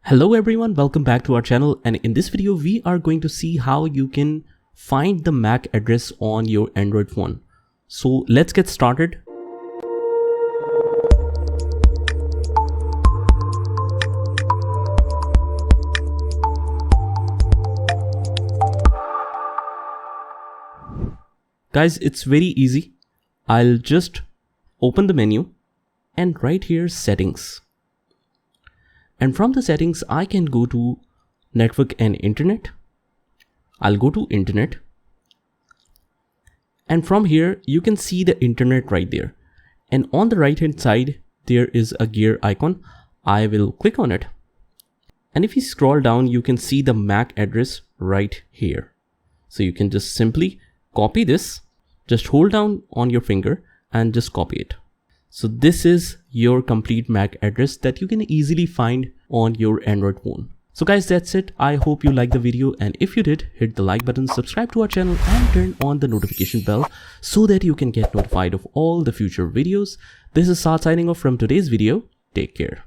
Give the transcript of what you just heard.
Hello everyone, welcome back to our channel, and in this video we are going to see how you can find the MAC address on your Android phone. So let's get started. Guys, it's very easy. I'll just open the menu and right here settings. And from the settings, I can go to network and internet. I'll go to internet. And from here, you can see the internet right there. And on the right hand side, there is a gear icon. I will click on it. And if you scroll down, you can see the MAC address right here. So you can just simply copy this. Just hold down on your finger and just copy it. So this is your complete MAC address that you can easily find on your Android phone. So guys, that's it. I hope you liked the video, and if you did, hit the like button, subscribe to our channel and turn on the notification bell so that you can get notified of all the future videos. This is Saad signing off from today's video. Take care.